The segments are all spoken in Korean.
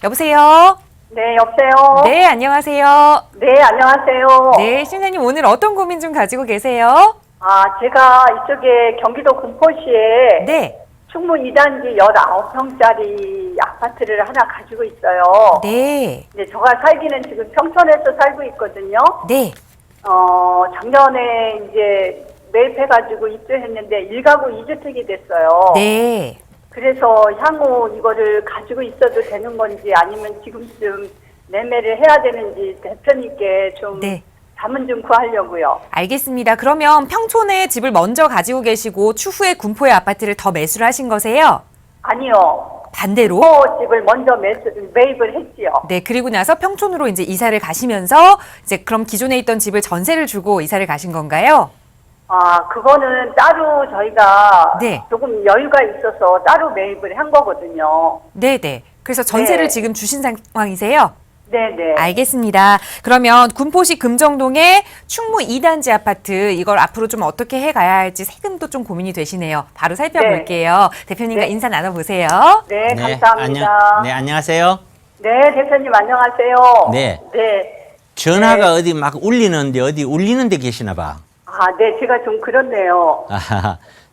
여보세요? 네, 여보세요? 네, 안녕하세요. 네, 안녕하세요. 네, 시청자님 오늘 어떤 고민 좀 가지고 계세요? 제가 이쪽에 경기도 군포시에 네. 충무 2단지 19평짜리 아파트를 하나 가지고 있어요. 네. 네, 제가 살기는 지금 평촌에서 살고 있거든요. 네. 작년에 이제 매입해가지고 입주했는데 1가구 2주택이 됐어요. 네. 그래서 향후 이거를 가지고 있어도 되는 건지 아니면 지금쯤 매매를 해야 되는지 대표님께 좀 네. 자문 좀 구하려고요. 알겠습니다. 그러면 평촌에 집을 먼저 가지고 계시고 추후에 군포의 아파트를 더 매수를 하신 거세요? 아니요. 반대로? 집을 먼저 매입을 했지요. 네, 그리고 나서 평촌으로 이제 이사를 가시면서 이제 그럼 기존에 있던 집을 전세를 주고 이사를 가신 건가요? 그거는 따로 저희가 네. 조금 여유가 있어서 따로 매입을 한 거거든요. 네네. 그래서 전세를 네. 지금 주신 상황이세요? 네네. 알겠습니다. 그러면 군포시 금정동의 충무 2단지 아파트 이걸 앞으로 좀 어떻게 해가야 할지 세금도 좀 고민이 되시네요. 바로 살펴볼게요. 대표님과 네. 인사 나눠보세요. 네, 감사합니다. 네, 안녕하세요. 네, 대표님 안녕하세요. 네. 네. 전화가 어디 막 울리는데 어디 울리는 데 계시나 봐. 네, 제가 좀 그렇네요.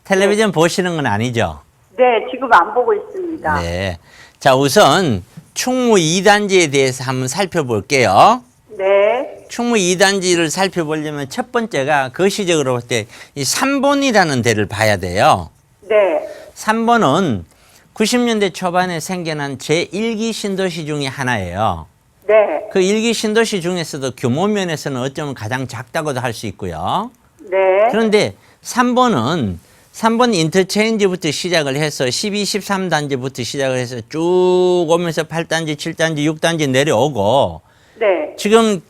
텔레비전 보시는 건 아니죠? 네, 지금 안 보고 있습니다. 네. 자, 우선 충무 2단지에 대해서 한번 살펴볼게요. 네. 충무 2단지를 살펴보려면 첫 번째가 거시적으로 볼 때 이 3번이라는 데를 봐야 돼요. 네. 3번은 90년대 초반에 생겨난 제1기 신도시 중에 하나예요. 네. 그 1기 신도시 중에서도 규모 면에서는 어쩌면 가장 작다고도 할 수 있고요. 네. 그런데 3번 인터체인지부터 시작을 해서 12, 13단지부터 시작을 해서 쭉 오면서 8단지, 7단지, 6단지 내려오고 네. 지금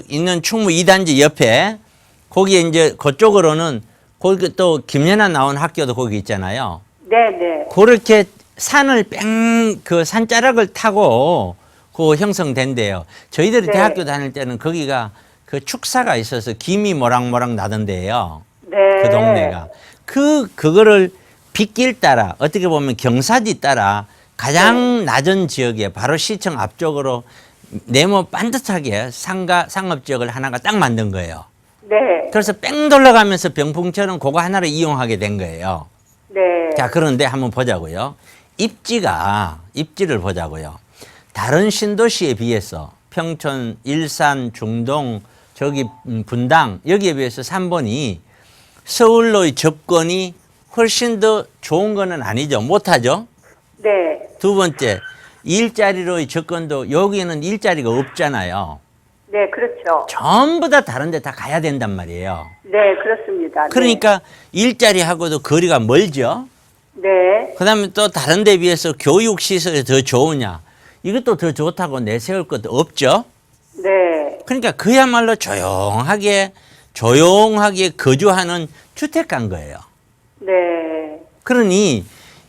있는 충무 2단지 옆에 거기에 이제 그쪽으로는 거기 또 김연아 나온 학교도 거기 있잖아요. 네, 네. 그렇게 산을 산자락을 타고 형성된대요. 저희들이 네. 대학교 다닐 때는 거기가 그 축사가 있어서 김이 모락모락 나던데요. 네. 그 동네가. 그거를 빗길 따라 어떻게 보면 경사지 따라 가장 낮은 지역에 바로 시청 앞쪽으로 네모 반듯하게 상업 지역을 하나가 딱 만든 거예요. 네. 그래서 뺑 돌아가면서 병풍처럼 그거 하나를 이용하게 된 거예요. 네. 자, 그런데 한번 보자고요. 입지를 보자고요. 다른 신도시에 비해서 평촌, 일산, 중동, 저기 분당 여기에 비해서 3번이 서울로의 접근이 훨씬 더 좋은 거는 아니죠. 못하죠. 네. 두 번째, 일자리로의 접근도 여기는 일자리가 없잖아요. 네, 그렇죠. 전부 다 다른 데 다 가야 된단 말이에요. 네, 그렇습니다. 그러니까 일자리하고도 거리가 멀죠. 네. 그다음에 또 다른 데 비해서 교육 시설이 더 좋으냐? 이것도 더 좋다고 내세울 것도 없죠. 네. 그러니까 그야말로 조용하게 거주하는 주택가인 거예요. 네. 그러니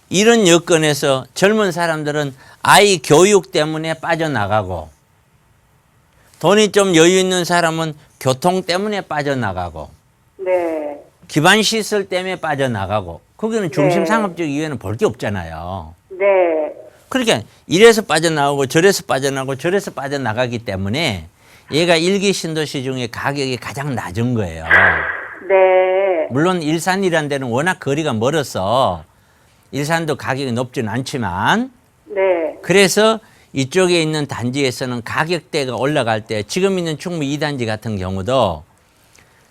이런 여건에서 젊은 사람들은 아이 교육 때문에 빠져나가고 돈이 좀 여유 있는 사람은 교통 때문에 빠져나가고 네. 기반 시설 때문에 빠져나가고 거기는 중심 네. 상업적 이외에는 볼 게 없잖아요. 네. 그러니까 이래서 빠져나오고 저래서 빠져나오고 저래서 빠져나가기 때문에 얘가 일기 신도시 중에 가격이 가장 낮은 거예요. 네. 물론 일산이라는 데는 워낙 거리가 멀어서 일산도 가격이 높지는 않지만 네. 그래서 이쪽에 있는 단지에서는 가격대가 올라갈 때 지금 있는 충무 2단지 같은 경우도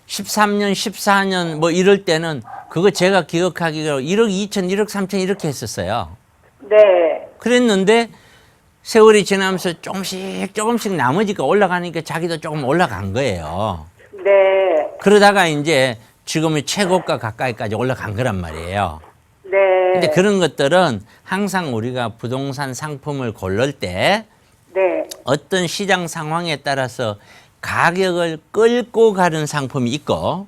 13년, 14년 뭐 이럴 때는 그거 제가 기억하기로 1억 2천, 1억 3천 이렇게 했었어요. 네. 그랬는데 세월이 지나면서 조금씩 나머지가 올라가니까 자기도 조금 올라간 거예요. 네. 그러다가 이제 지금의 최고가 가까이까지 올라간 거란 말이에요. 네. 근데 그런 것들은 항상 우리가 부동산 상품을 고를 때 네. 어떤 시장 상황에 따라서 가격을 끌고 가는 상품이 있고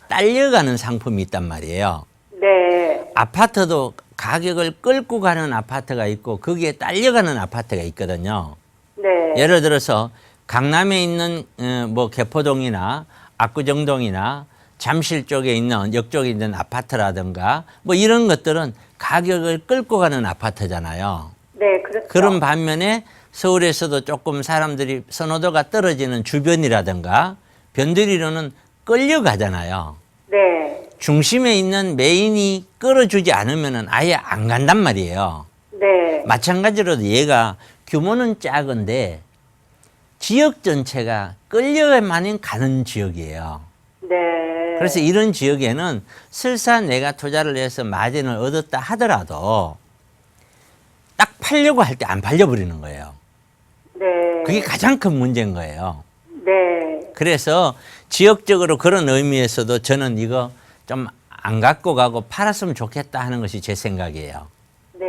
딸려가는 상품이 있단 말이에요. 네. 아파트도 가격을 끌고 가는 아파트가 있고 거기에 딸려가는 아파트가 있거든요. 네. 예를 들어서 강남에 있는 뭐 개포동이나 압구정동이나 잠실 쪽에 있는 역 쪽에 있는 아파트라든가 뭐 이런 것들은 가격을 끌고 가는 아파트잖아요. 네, 그렇죠. 그런 반면에 서울에서도 조금 사람들이 선호도가 떨어지는 주변이라든가 변두리로는 끌려가잖아요. 네, 중심에 있는 메인이 끌어주지 않으면 아예 안 간단 말이에요. 네, 마찬가지로 얘가 규모는 작은데 지역 전체가 끌려야만 가는 지역이에요. 네. 그래서 이런 지역에는 설사 내가 투자를 해서 마진을 얻었다 하더라도 딱 팔려고 할 때 안 팔려버리는 거예요. 네. 그게 가장 큰 문제인 거예요. 네. 그래서 지역적으로 그런 의미에서도 저는 이거 좀 안 갖고 가고 팔았으면 좋겠다 하는 것이 제 생각이에요. 네.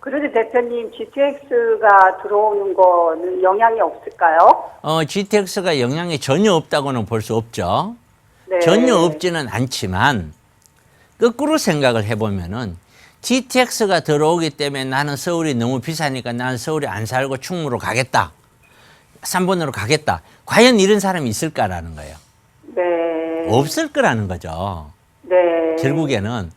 그래도 대표님, GTX가 들어오는 거는 영향이 없을까요? GTX가 영향이 전혀 없다고는 볼 수 없죠. 네. 전혀 없지는 않지만 거꾸로 생각을 해보면은 GTX가 들어오기 때문에 나는 서울이 너무 비싸니까 나는 서울에 안 살고 충무로 가겠다. 3번으로 가겠다. 과연 이런 사람이 있을까라는 거예요. 네. 없을 거라는 거죠. 네. 결국에는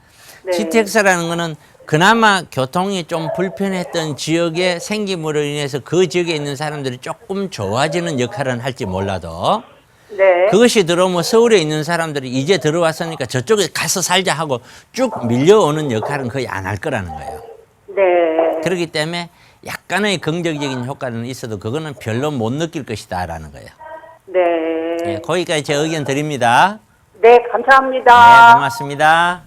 네. GTX라는 거는 그나마 교통이 좀 불편했던 지역의 생김으로 인해서 그 지역에 있는 사람들이 조금 좋아지는 역할은 할지 몰라도 네. 그것이 들어오면 서울에 있는 사람들이 이제 들어왔으니까 저쪽에 가서 살자 하고 쭉 밀려오는 역할은 거의 안 할 거라는 거예요. 네. 그렇기 때문에 약간의 긍정적인 효과는 있어도 그거는 별로 못 느낄 것이다라는 거예요. 네. 예, 거기까지 제 의견 드립니다. 네, 네, 감사합니다. 고맙습니다.